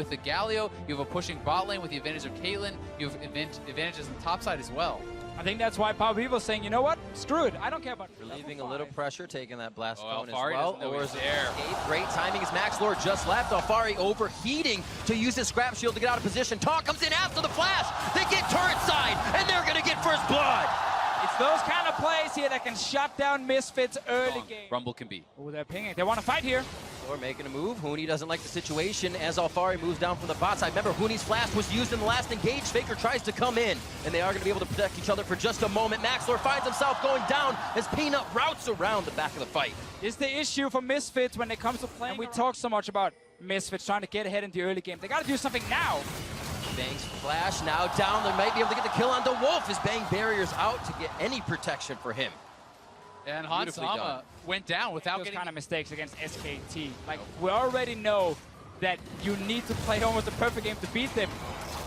with the Galio. You have a pushing bot lane with the advantage of Caitlyn. You have advantages on the top side as well. I think that's why Power Vivo's saying, you know what? Screw it. I don't care about Relieving a little pressure, taking that blast cone as Alfari well. doesn't know Or he's is it there. escape? Great timing as Max Lord just left. Alfari overheating to use his scrap shield to get out of position. Taunt comes in after the flash. They get turret side, and they're going to get first blood. It's those kind of plays here that can shut down Misfits early game. Rumble can be. Oh, they're pinging. They want to fight here. Or making a move. Huni doesn't like the situation as Alfari moves down from the bot side. Remember, Huni's flash was used in the last engage. Faker tries to come in, and they are going to be able to protect each other for just a moment. Maxlor finds himself going down as Peanut routes around the back of the fight. This is the issue for Misfits when it comes to playing. And we talk so much about Misfits trying to get ahead in the early game. They got to do something now. Bang's flash now down. They might be able to get the kill onto Wolf as Bang barriers out to get any protection for him. And Hansama went down without Those getting kind of mistakes against SKT. Like, we already know that you need to play almost a perfect game to beat them.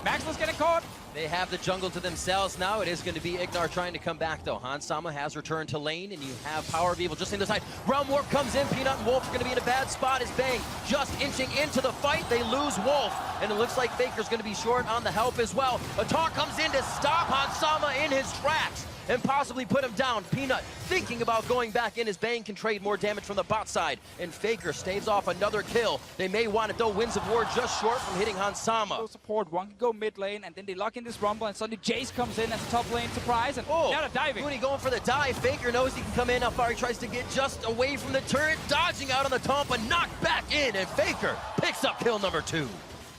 Maxwell's getting caught. They have the jungle to themselves now. It is going to be Ignar trying to come back, though. Hansama has returned to lane, and you have Power of Evil just in the side. Realm Warp comes in. Peanut and Wolf are going to be in a bad spot as Bang just inching into the fight. They lose Wolf, and it looks like Faker's going to be short on the help as well. A taunt comes in to stop Hansama in his tracks and possibly put him down. Peanut thinking about going back in as Bang can trade more damage from the bot side, and Faker staves off another kill. They may want it though. Winds of War just short from hitting Hansama. Support, one can go mid lane, and then they lock in this Rumble, and suddenly Jace comes in as a top lane surprise, and now they're diving. Huni going for the dive. Faker knows he can come in. Alfari tries to get just away from the turret, dodging out on the taunt, but knocked back in, and Faker picks up kill number 2.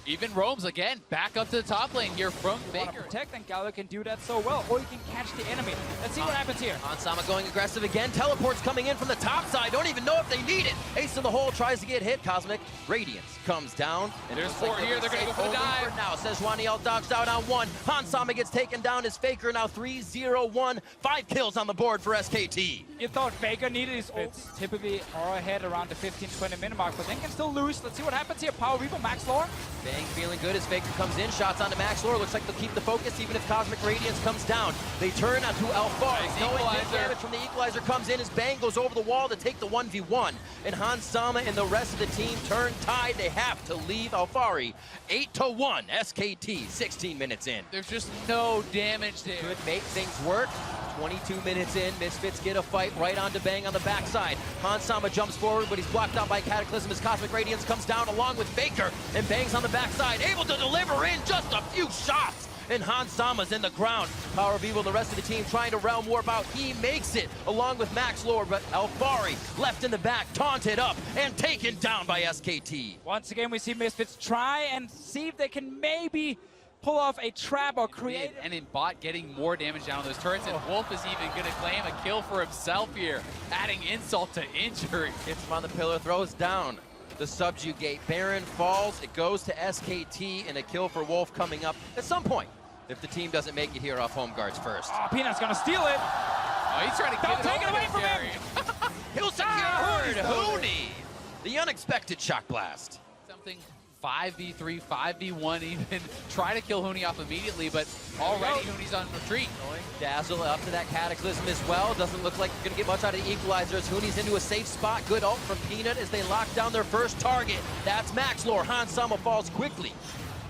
Even roams again, back up to the top lane here from You want to Faker. protect, and Galio can do that so well, or you can catch the enemy. Let's see what happens here. Hansama going aggressive again. Teleports coming in from the top side. Don't even know if they need it. Ace in the hole tries to get hit. Cosmic Radiance comes down. And There's looks 4 like here. They're going to go for the only dive. for now. Sejuani dodged out on 1. Hansama gets taken down as Faker now 3-0-1. 5 kills on the board for SKT. You thought Faker needed his ults. Typically are ahead around the 15-20 minute mark, but then can still lose. Let's see what happens here. Power Reaper, Max Lore. Bang feeling good as Faker comes in. Shots onto Max Lore. Looks like they'll keep the focus even if Cosmic Radiance comes down. They turn onto Alfari. Knowing hit damage from the Equalizer comes in as Bang goes over the wall to take the 1v1. And Hansama and the rest of the team turn tide. They have to leave Alfari. 8-1 SKT 16 minutes in. There's just no damage there. Could make things work. 22 minutes in, Misfits get a fight right onto Bang on the backside. Hansama jumps forward, but he's blocked out by Cataclysm as Cosmic Radiance comes down along with Faker, and Bang's on the backside, able to deliver in just a few shots. And Hansama's in the ground. Power of Evil, the rest of the team trying to Realm Warp out. He makes it along with Max Lord, but Alfari left in the back, taunted up and taken down by SKT. Once again, we see Misfits try and see if they can maybe pull off a trap or create. And in bot getting more damage down on those turrets, and Wolf is even going to claim a kill for himself here, adding insult to injury. Hits him on the pillar, throws down the subjugate. Baron falls, it goes to SKT, and a kill for Wolf coming up at some point if the team doesn't make it here off home guards first. Oh, Peanut's gonna steal it. Oh, he's trying to Don't get take it away from Jerry. him. He'll secured! Huni! The unexpected shock blast. Something 5v3, 5v1 even. Try to kill Huni off immediately, but already Huni's on retreat. Dazzle up to that Cataclysm as well. Doesn't look like you're going to get much out of the Equalizer as Huni's into a safe spot. Good ult from Peanut as they lock down their first target. That's Max Lore. Hansama falls quickly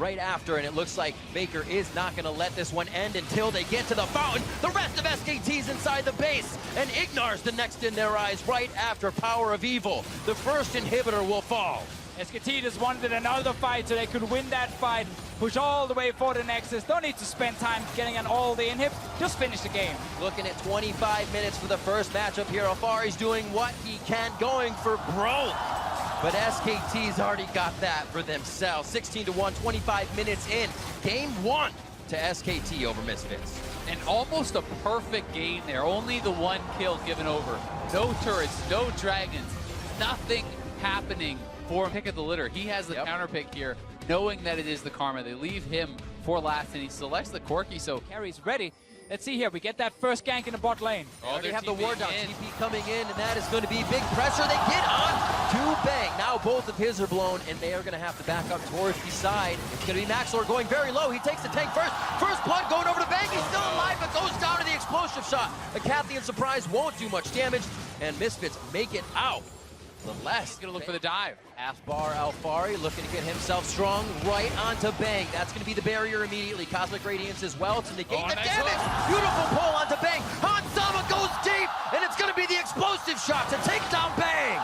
right after, and it looks like Baker is not going to let this one end until they get to the fountain. The rest of SKT's inside the base, and Ignar's the next in their eyes right after Power of Evil. The first inhibitor will fall. SKT just wanted another fight so they could win that fight, push all the way for the Nexus. Don't need to spend time getting on all the inhib, just finish the game. Looking at 25 minutes for the first matchup here. Alfari's doing what he can, going for broke. But SKT's already got that for themselves. 16-1, 25 minutes in. Game 1 to SKT over Misfits. And almost a perfect game there. Only the 1 kill given over. No turrets, no dragons, nothing happening for pick of the litter. He has the counter pick here, knowing that it is the Karma. They leave him for last, and he selects the Corki, so Carry's ready. Let's see here. We get that first gank in the bot lane. Oh, they have the ward down. in. TP coming in, and that is going to be big pressure. They get on to Bang. Now both of his are blown, and they are going to have to back up towards the side. It's going to be Maxlor going very low. He takes the tank first. First blood going over to Bang. He's still alive, but goes down to the explosive shot. A Cathian surprise won't do much damage, and Misfits make it out The less. He's going to look for the dive. Half-bar Alfari looking to get himself strong right onto Bang. That's going to be the barrier immediately. Cosmic Radiance as well to negate the nice damage. hook. Beautiful pull onto Bang. Hansama goes deep, and it's going to be the explosive shot to take down Bang.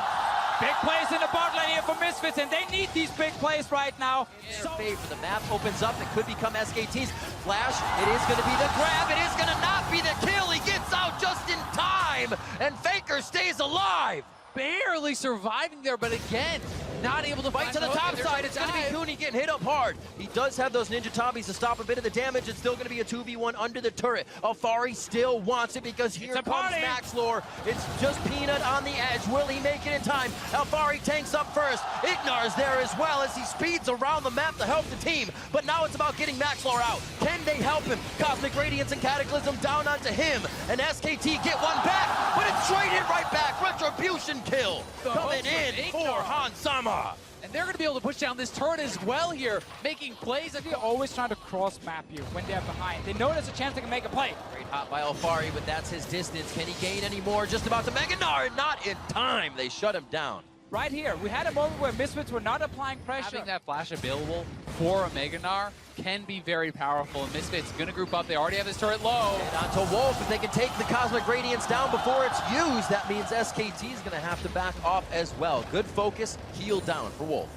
Big plays in the bot lane here for Misfits, and they need these big plays right now. Favor, the map opens up. It could become SKT's flash. It is going to be the grab. It is going to not be the kill. He gets out just in time, and Faker stays alive. Barely surviving there, but again, not able to Fight find to the hook, top and there's side. a It's going to be dive. Cooney getting hit up hard. He does have those ninja tabis to stop a bit of the damage. It's still going to be a 2v1 under the turret. Alfari still wants it because here a comes party. Maxlore. It's just Peanut on the edge. Will he make it in time? Alfari tanks up first. Ignar's there as well as he speeds around the map to help the team. But now it's about getting Maxlore out. Can they help him? Cosmic Radiance and Cataclysm down onto him. And SKT get one back, but it's traded right back. Retribution kill coming in for Hansama. And they're going to be able to push down this turret as well here, making plays. They're always trying to cross-map you when they're behind. They know there's a chance they can make a play. Great hot by Alfari, but that's his distance. Can he gain any more? Just about to Meganar, not in time. They shut him down. Right here, we had a moment where Misfits were not applying pressure. Having that flash available for a Meganar can be very powerful, and Misfits going to group up. They already have this turret low. And onto Wolf. If they can take the Cosmic Radiance down before it's used, that means SKT is going to have to back off as well. Good focus, heal down for Wolf.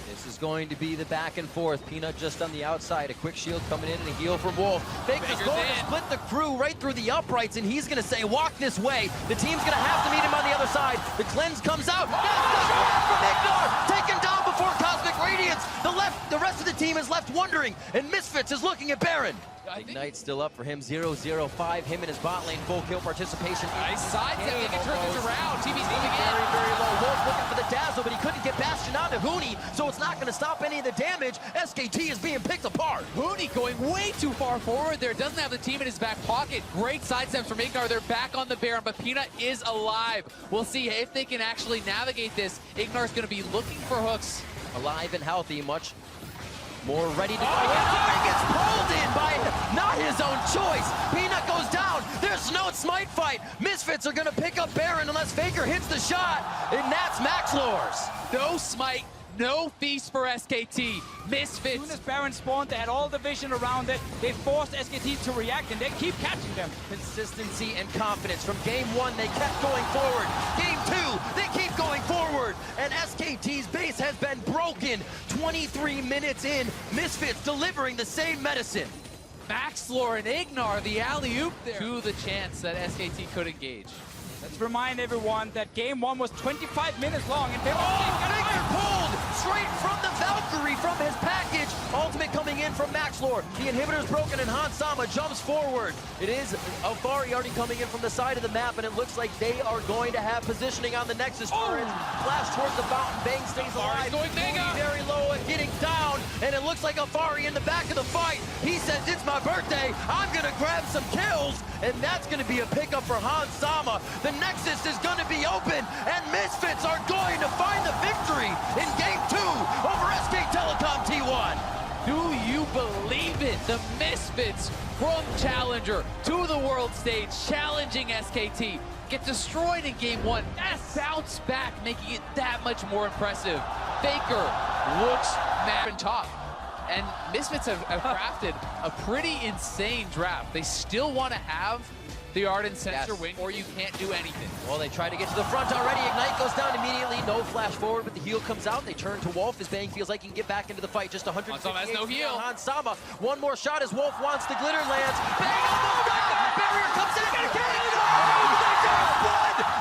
This is going to be the back and forth. Peanut just on the outside. A quick shield coming in and a heal from Wolf. Baker's going to split the crew right through the uprights, and he's going to say, walk this way. The team's going to have to meet him on the other side. The cleanse comes out. That's the grab from Ignar. Taken down before Cosmic Radiance. The rest of the team is left wondering, and Misfits is looking at Baron. Ignite's still up for him, 0-0-5. Him and his bot lane full kill participation. Nice side step. They can turn this around. TV's moving Very, in. very low. Wolf looking for the dazzle, but he couldn't get Bastion onto Hooney, so it's not going to stop any of the damage. SKT is being picked apart. Hooney going way too far forward there. Doesn't have the team in his back pocket. Great side steps from Ignar. They're back on the Baron, but Peanut is alive. We'll see if they can actually navigate this. Ignar's going to be looking for hooks. Alive and healthy, much more ready to go. He gets pulled in by not his own choice. Peanut goes down. There's no smite fight. Misfits are going to pick up Baron unless Faker hits the shot, and that's Maxlore's. No smite, no feast for SKT. Misfits. As soon as Baron spawned, they had all the vision around it. They forced SKT to react, and they keep catching them. Consistency and confidence. From game one, they kept going forward. Game two, they keep going forward. And SKT's base has been broken. 23 minutes in, Misfits delivering the same medicine. Maxlore and Ignar, the alley-oop there. To the chance that SKT could engage. Let's remind everyone that game one was 25 minutes long, and Faker pulled straight from the Valkyrie from his package. Ultimate coming in from Maxlore. The inhibitor's broken and Hansama jumps forward. It is Alfari already coming in from the side of the map, and it looks like they are going to have positioning on the Nexus turret. Flash towards the fountain. Bang stays alive. Going mega. Very low and getting down, and it looks like Alfari in the back of the fight. He says, it's my birthday. I'm going to grab some kills, and that's going to be a pickup for Hansama. The Nexus is going to be open, and Misfits are going to find the victory in game two over SK Telecom T1. Do you believe it? The Misfits from Challenger to the world stage, challenging SKT. Get destroyed in game one. Bounce back, making it that much more impressive. Faker looks mad and top. And Misfits have crafted a pretty insane draft. They still want to have the Ardent Sensor wing, or you can't do anything. Well, they try to get to the front already. Ignite goes down immediately. No flash forward, but the heal comes out. They turn to Wolf as Bang feels like he can get back into the fight. Just 100. Hansama has no heal. Hansama, one more shot as Wolf wants the glitter lands. Bang almost down. Barrier comes in. One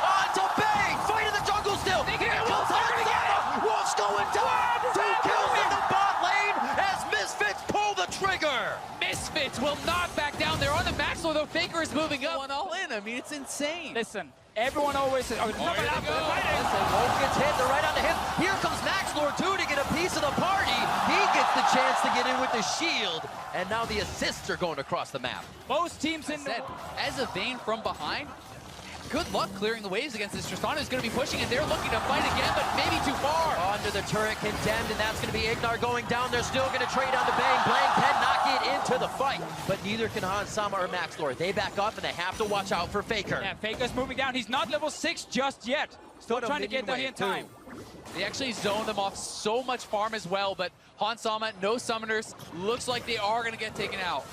onto Bang. Fight in the jungle still. Here comes Hansama. Wolf's going down. 2 kills in the bot lane as Misfits pull the trigger. Misfits will not back down. They're on the Maxwell, though. Faker is moving up. One all in. I mean, it's insane. Listen, everyone always says, oh, here they go. Wolf gets hit. They're right onto him. Here comes Maxlore, too, to get a piece of the party. He gets the chance to get in with the shield. And now the assists are going across the map. Most teams in the... As a Vayne from behind, good luck clearing the waves against this. Tristana is going to be pushing, and they're looking to fight again, but maybe too far. Under the turret, condemned, and that's going to be Ignar going down. They're still going to trade on to Bang. Bang cannot get into the fight, but neither can Hansama or Maxlore. They back up, and they have to watch out for Faker. Yeah, Faker's moving down. He's not level 6 just yet. Still trying to get down here in time. They actually zoned them off so much farm as well, but Hansama, no summoners. Looks like they are going to get taken out.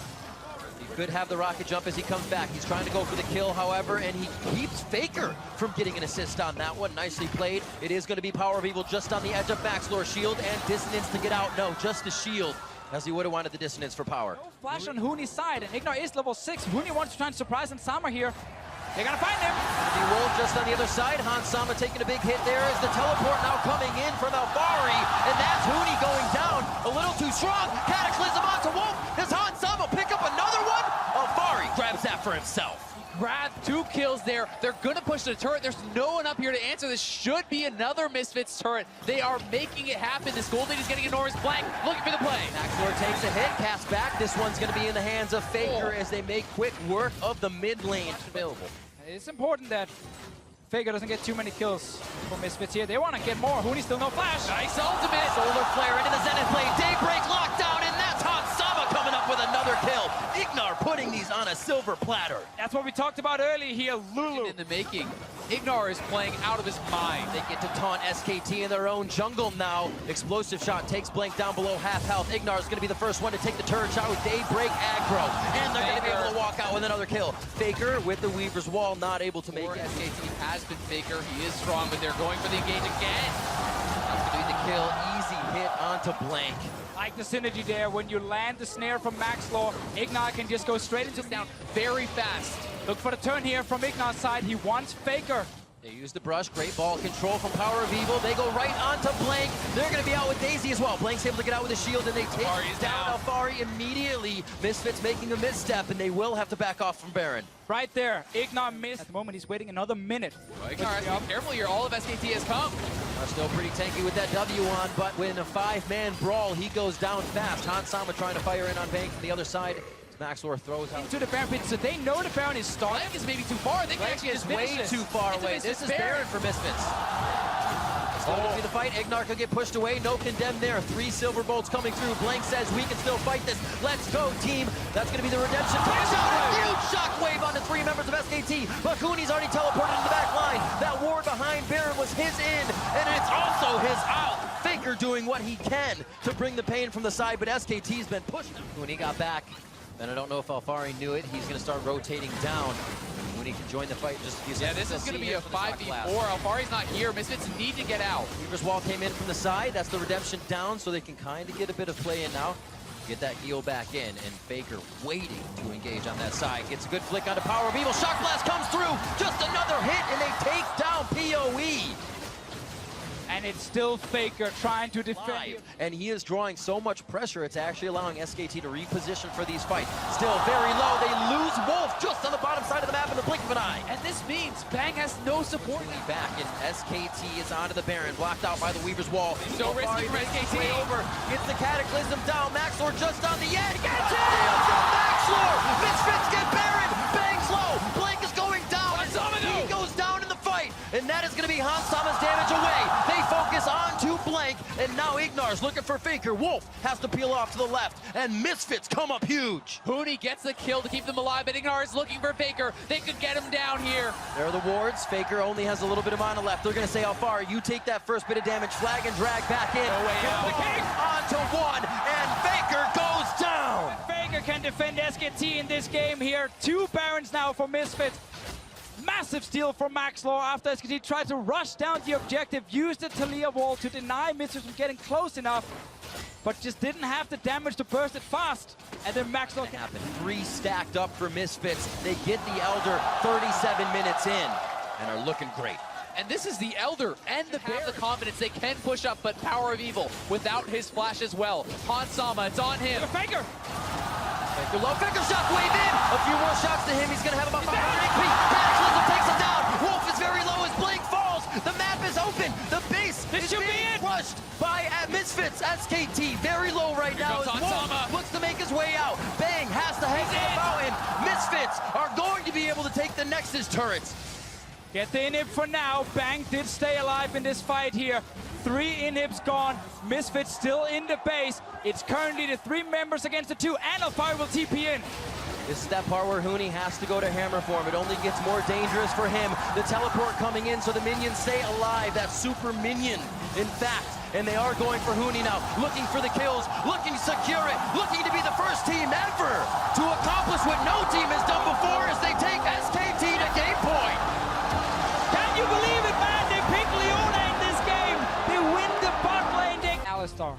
He could have the rocket jump as he comes back. He's trying to go for the kill, however, and he keeps Faker from getting an assist on that one. Nicely played. It is going to be Power of Evil just on the edge of Maxlor's shield and Dissonance to get out. No, just the shield, as he would have wanted the Dissonance for Power. No flash on Huni's side, and Ignar is level 6. Huni wants to try and surprise Hansama here. They're gonna find him. The Wolf just on the other side. Hansama taking a big hit there as the teleport now coming in from Alfari, and that's Huni going down a little too strong. Cataclysm onto Wolf. Does Hansama pick up another one? Alfari grabs that for himself. Grabbed 2 kills there. They're going to push the turret. There's no one up here to answer. This should be another Misfits turret. They are making it happen. This Gold Lady's getting enormous blank, looking for the play. Maxlor takes a hit, casts back. This one's going to be in the hands of Faker as they make quick work of the mid lane available. It's important that Faker doesn't get too many kills for Misfits here. They want to get more. Huni still no flash. Nice ultimate. Solar Flare into the Zenith blade. Daybreak lockdown, and that's Hansama coming up with another kill. Ignar putting these on a silver platter. That's what we talked about earlier here, Lulu. In the making. Ignar is playing out of his mind. They get to taunt SKT in their own jungle now. Explosive shot takes Blank down below half health. Ignar is going to be the first one to take the turret shot with Daybreak aggro. And they're going to be able to walk out with another kill. Faker with the Weaver's Wall, not able to make it. SKT has been Faker. He is strong, but they're going for the engage again. That's going to be the kill. Easy hit onto Blank. Like the synergy there, when you land the snare from Maxlor, Ignar can just go straight into the down very fast. Look for the turn here from Ignar's side. He wants Faker. They use the brush, great ball control from Power of Evil. They go right onto Blank. They're going to be out with Daisy as well. Blank's able to get out with a shield, and they take down Alfari immediately. Misfits making a misstep, and they will have to back off from Baron. Right there, Ignar missed. At the moment, he's waiting another minute. Well, Ignar has to be careful here. All of SKT has come. Still pretty tanky with that W on, but when a 5-man brawl, he goes down fast. Hansama trying to fire in on Bang from the other side. Maxlor throws out into the Baron pit, so they know the Baron is starting. Blank is maybe too far. They can actually just way too far away. This is Baron for Misfits. Still going to be the fight. Ignar could get pushed away. No condemn there. 3 silver bolts coming through. Blank says we can still fight this. Let's go, team. That's going to be the redemption. A huge shockwave on the 3 members of SKT. Bakuni's already teleported to the back line. That ward behind Baron was his in, and it's also his out. Faker doing what he can to bring the pain from the side, but SKT's been pushed. When he got back, and I don't know if Alfari knew it, he's going to start rotating down. When he can join the fight, just use this is going to be a 5v4. Alfari's not here. Misfits need to get out. Weaver's Wall came in from the side. That's the redemption down, so they can kind of get a bit of play in now. Get that heal back in, and Faker waiting to engage on that side. Gets a good flick onto Power of Evil. Shock Blast comes through. Just another hit, and they take down PoE. And it's still Faker trying to defend. And he is drawing so much pressure, it's actually allowing SKT to reposition for these fights. Still very low. They lose Wolf just on the bottom side of the map in the blink of an eye. And this means Bang has no support. Back, and SKT is onto the Baron, blocked out by the Weaver's Wall. So risky for SKT. Way over, gets the Cataclysm down. Maxlor just on the edge. Gets it! From Maxlor! Misfits get Baron! Bang's low! Blank is going down. He goes down in the fight, and that is going to be Hansama's damage away. They focus on to Blank, and now Ignar's looking for Faker. Wolf has to peel off to the left, and Misfits come up huge. Huni gets the kill to keep them alive, but Ignar is looking for Faker. They could get him down here. There are the wards. Faker only has a little bit of mana left. They're going to say, Alfari, you take that first bit of damage, flag and drag back in. No way out. The king onto 1, and Faker goes down. Faker can defend SKT in this game here. 2 Barons now for Misfits. Massive steal from Maxlor after SKT tried to rush down the objective, used the Talia wall to deny Misfits from getting close enough, but just didn't have the damage to burst it fast. And then Maxlor can happen. 3 stacked up for Misfits. They get the Elder 37 minutes in and are looking great. And this is the Elder and the Bear. The confidence they can push up, but Power of Evil without his flash as well. Hansama, it's on him. Faker! Faker low, Faker shockwave in! A few more shots to him, he's gonna have about 500 HP. Cataclysm takes him down! Wolf is very low as Blink falls! The map is open! The base is being crushed by Misfits. SKT very low right now as Wolf looks to make his way out. Bang has to hang to the mountain. Misfits are going to be able to take the Nexus turrets. Get the inhib for now. Bang did stay alive in this fight here. 3 inhibs gone. Misfits still in the base. It's currently the 3 members against the 2, and Alfari will TP in. This is that part where Huni has to go to hammer form. It only gets more dangerous for him. The teleport coming in so the minions stay alive. That super minion, in fact. And they are going for Huni now, looking for the kills, looking to secure it, looking to be the first team ever to accomplish what no team has done before as they take SKT to game point. Can you believe it, man? They pick Leona in this game. They win the bot lane. Alistar.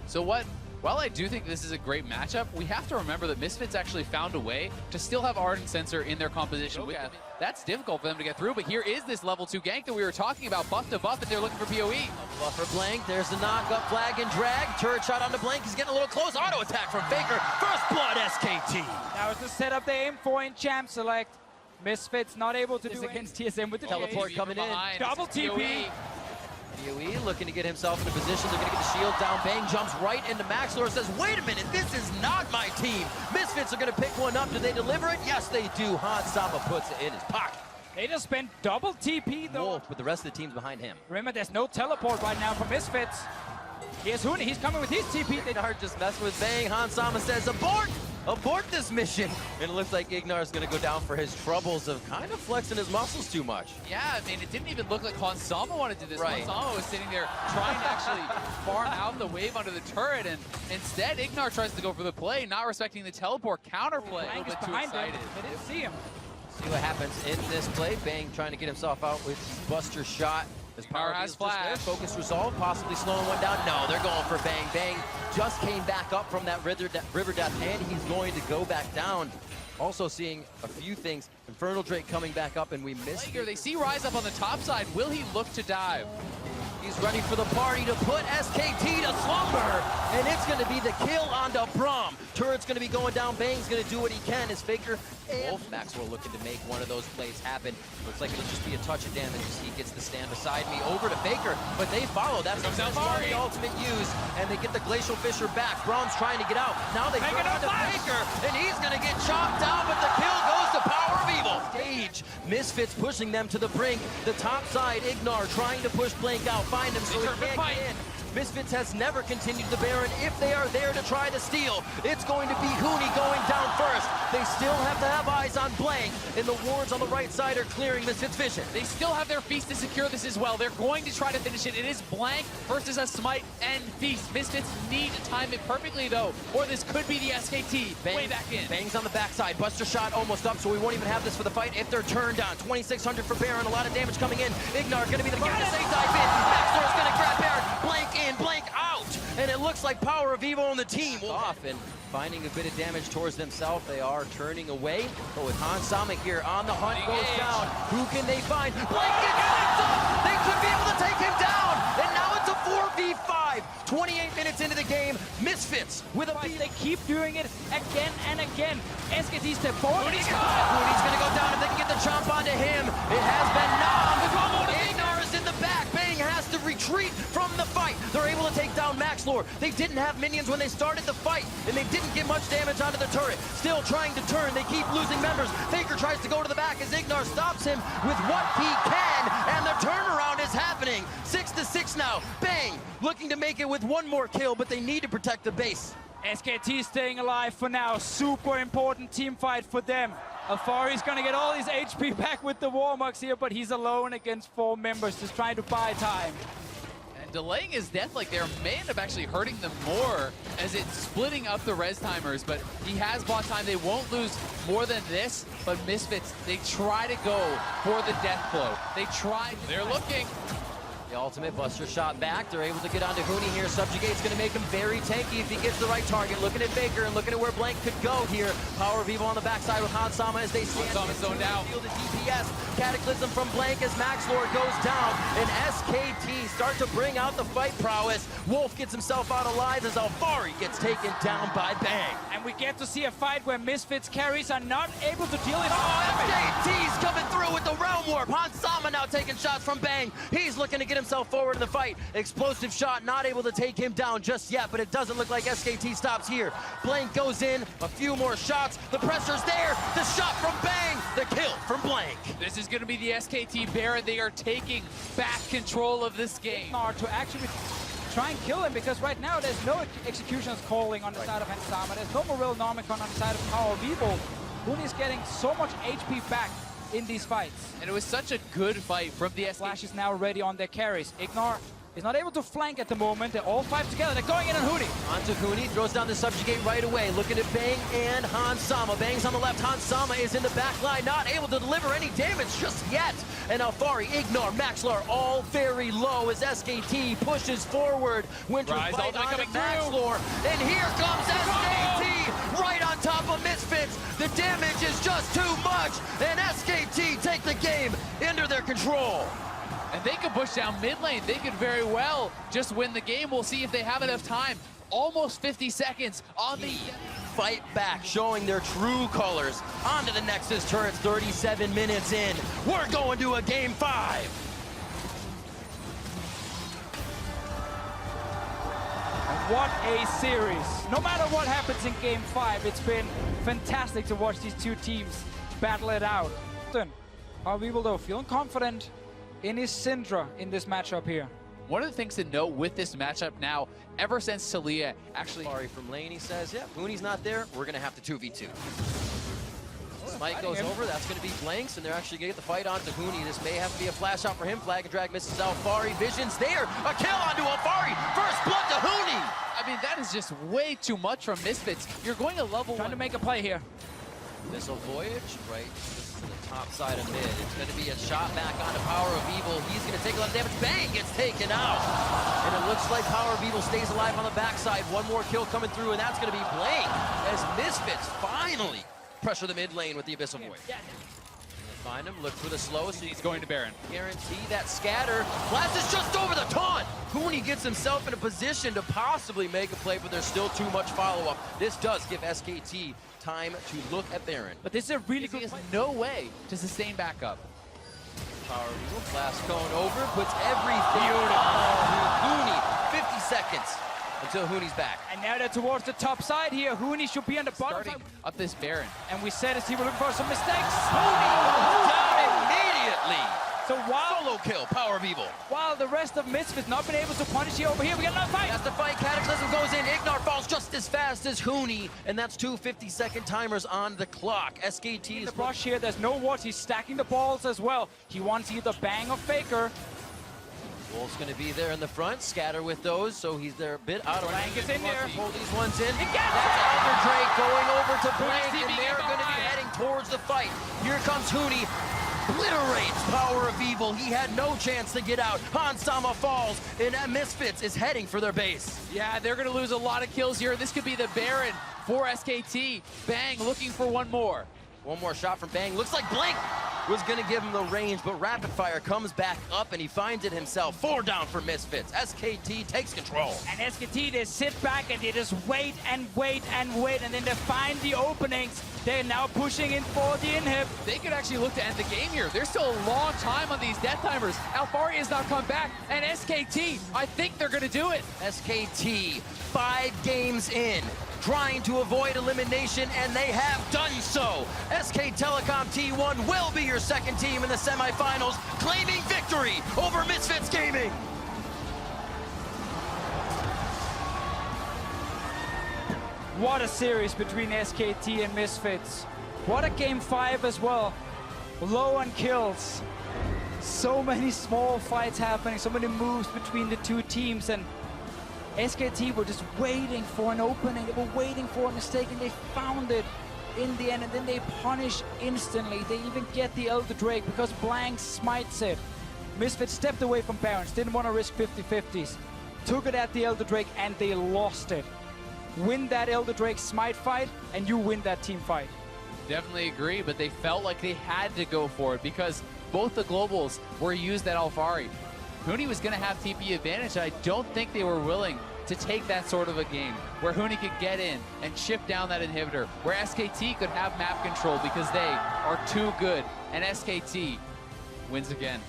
So what? While I do think this is a great matchup, we have to remember that Misfits actually found a way to still have Ardent Sensor in their composition. Okay. That's difficult for them to get through, but here is this level 2 gank that we were talking about, buff to buff, and they're looking for PoE. Buff for Blank, there's the knock-up flag and drag. Turret shot onto Blank, he's getting a little close. Auto attack from Faker. First blood, SKT. That was the setup they aim for in Champ Select. Misfits not able to do against TSM with the Teleport coming in. Double TP. PoE looking to get himself in a position. They're going to get the shield down. Bang jumps right into Maxlor. Says, wait a minute, this is not my team. Misfits are going to pick one up. Do they deliver it? Yes, they do. Sama puts it in his pocket. They just spent double TP though. Wolf with the rest of the teams behind him. Remember, there's no teleport right now for Misfits. Here's Huni. He's coming with his TP. They are just messing with Bang. Sama says, abort! Abort this mission! And it looks like Ignar's going to go down for his troubles of kind of flexing his muscles too much. Yeah, I mean, it didn't even look like Hansama wanted to do this. Right. Hansama was sitting there trying to actually farm out the wave under the turret, and instead Ignar tries to go for the play, not respecting the teleport counterplay. A little bit too excited. They didn't see him. See what happens in this play. Bang trying to get himself out with the Buster shot. His power has just there. flash. Focus resolve, possibly slowing one down. No, they're going for Bang. Bang just came back up from that river death, and he's going to go back down. Also seeing a few things. Infernal Drake coming back up, and we missed Here, they see Rise up on the top side. Will he look to dive? He's ready for the party to put SKT to slumber, and it's going to be the kill onto Braum. Turret's going to be going down. Bang's going to do what he can as Faker and Wolf Maxwell looking to make one of those plays happen. Looks like it'll just be a touch of damage as he gets to stand beside me over to Faker, but they follow. That's the ultimate use, and they get the Glacial Fissure back. Braum's trying to get out. Now they throw it to Faker, and he's going to get chopped down, but the kill goes to Power of Evil. Stage. Misfits pushing them to the brink. The top side, Ignar trying to push Blank out. Find him so he can't get in. Misfits has never continued the Baron. If they are there to try to steal, it's going to be Huni going down first. They still have to have eyes on Blank, and the wards on the right side are clearing Misfits' vision. They still have their Feast to secure this as well. They're going to try to finish it. It is Blank versus a Smite and Feast. Misfits need to time it perfectly, though, or this could be the SKT. Bang, way back in. Bang's on the backside. Buster shot almost up, so we won't even have this for the fight if they're turned on. 2,600 for Baron. A lot of damage coming in. Ignar going to be the first to say dive in. Maxlor's going to grab Baron. Blank in, Blank out. And it looks like Power of Evil on the team. Off and finding a bit of damage towards themselves. They are turning away. But with Hansama here on the hunt goes down. Who can they find? Blank gets picked up. They could be able to take him down. And now it's a 4v5. 28 minutes into the game. Misfits with a beat. They keep doing it again and again. SKT step forward. Huni's going to go down if they can get the chomp onto him. It has been knocked. Ignar is in the back. Bang has to retreat from the fight. They're able to take down Maxlor. They didn't have minions when they started the fight, and they didn't get much damage onto the turret. Still trying to turn. They keep losing members. Faker tries to go to the back as Ignar stops him with what he can, and the turnaround is happening. 6-6 now. Bang looking to make it with one more kill, but they need to protect the base. SKT staying alive for now. Super important team fight for them. Alfari's gonna get all his HP back with the Warmucks here, but he's alone against 4 members, just trying to buy time. And delaying his death, like, there may end up actually hurting them more as it's splitting up the res timers, but he has bought time. They won't lose more than this, but Misfits, they try to go for the death blow. They try. They're looking. The ultimate Buster shot back. They're able to get onto Huni here. Subjugate's going to make him very tanky if he gets the right target. Looking at Faker and looking at where Blank could go here. Power of Evil on the backside with Hansama as they stand. Hansama's zoned down. Field of DPS. Cataclysm from Blank as Maxlor goes down. And SKT start to bring out the fight prowess. Wolf gets himself out alive as Alfari gets taken down by Bang. And we get to see a fight where Misfits carries are not able to deal with SKT's coming through with the Realm Warp. Hansama now taking shots from Bang. He's looking to get himself forward in the fight. Explosive shot, not able to take him down just yet, but it doesn't look like SKT stops here. Blank goes in, a few more shots. The pressure's there. The shot from Bang. The kill from Blank. This is going to be the SKT Baron. They are taking back control of this game. to actually try and kill him, because right now there's no executions calling on the side of Hansama. There's no Morel Nomicon on the side of Power of Evil. Hooney's getting so much HP back in these fights. And it was such a good fight from the SKT. Flash is now ready on their carries. Ignar is not able to flank at the moment. They're all five together. They're going in on Hooney. Onto Hooney, throws down the subjugate right away. Looking at Bang and Hans Sama. Bang's on the left, Hans Sama is in the back line, not able to deliver any damage just yet. And Alfari, Ignar, Maxlar, all very low as SKT pushes forward. Winter Rise fight ultimate onto coming through. Maxlar. And here comes SKT right on top of Misfits. The damage is just too much. And SKT take the game into their control. And they could push down mid lane. They could very well just win the game. We'll see if they have enough time. Almost 50 seconds on the fight back, showing their true colors. Onto the Nexus turrets, 37 minutes in. We're going to a game 5. What a series. No matter what happens in game 5, it's been fantastic to watch these two teams battle it out. Weevil though feeling confident in his Syndra in this matchup here. One of the things to note with this matchup now, ever since Talia actually... Sorry from lane, he says, yeah, Hooney's not there, we're going to have to 2v2. Smite goes over, that's going to be blanks, and they're actually going to get the fight onto Hooney. This may have to be a flash out for him. Flag and drag misses Alfari. Vision's there, a kill onto Alfari. First blood to Hooney. I mean, that is just way too much from Misfits. You're going to level Trying 1. to make a play here. Missile Voyage, right to the top side of mid. It's going to be a shot back onto Power of Evil. He's going to take a lot of damage. Bang gets taken out. And it looks like Power of Evil stays alive on the backside. One more kill coming through, and that's going to be Blank as Misfits finally pressure the mid lane with the Abyssal Void. Find him, look for the slow, so He's going to Baron. guarantee that scatter. Blast is just over the taunt. Hooney gets himself in a position to possibly make a play, but there's still too much follow-up. This does give SKT time to look at Baron. But this is a really He good has play. no way to sustain backup. Power Evil, blast cone over, puts everything on Hooney. 50 seconds until Hooney's back. And now they're towards the top side here. Hooney should be on the bottom Starting side. up this Baron. And we said as he was looking for some mistakes. Hooney goes down immediately. So Solo kill, Power of Evil. while the rest of Misfits not been able to punish you over here, we got another fight. As the fight, Cataclysm goes in. Ignar falls just as fast as Hooney, and that's 2 50-second timers on the clock. SKT In is the brush here, there's no watch. He's stacking the balls as well. He wants either Bang or Faker. Wolf's going to be there in the front, scatter with those, so he's there a bit out of Blank is in there. Hold these ones in. He gets That's it! Elder Drake going over to Blank, TPing and they're going to be behind. heading towards the fight. Here comes Hooney. Obliterates Power of Evil. He had no chance to get out. Hans Sama falls, and Misfits is heading for their base. Yeah, they're going to lose a lot of kills here. This could be the Baron for SKT. Bang looking for one more. One more shot from Bang. Looks like Blink was going to give him the range, but Rapid Fire comes back up, and he finds it himself. 4 down for Misfits. SKT takes control. And SKT, they sit back and they just wait and wait and wait, and then they find the openings. They're now pushing in for the inhib. They could actually look to end the game here. There's still a long time on these death timers. Alfari has not come back, and SKT, I think they're going to do it. SKT, 5 games in, trying to avoid elimination, and they have done so. SK Telecom T1 will be your second team in the semifinals, claiming victory over Misfits Gaming. What a series between SKT and Misfits. What a game 5 as well. Low on kills. So many small fights happening, so many moves between the two teams, and SKT were just waiting for an opening. They were waiting for a mistake, and they found it in the end, and then they punish instantly. They even get the Elder Drake because Blank smites it. Misfits stepped away from Barons, didn't want to risk 50-50s. Took it at the Elder Drake, and they lost it. Win that Elder Drake smite fight, and you win that team fight. Definitely agree, but they felt like they had to go for it because both the globals were used at Alfari. Hooney was going to have TP advantage. I don't think they were willing to take that sort of a game where Hooney could get in and chip down that inhibitor, where SKT could have map control because they are too good, and SKT wins again.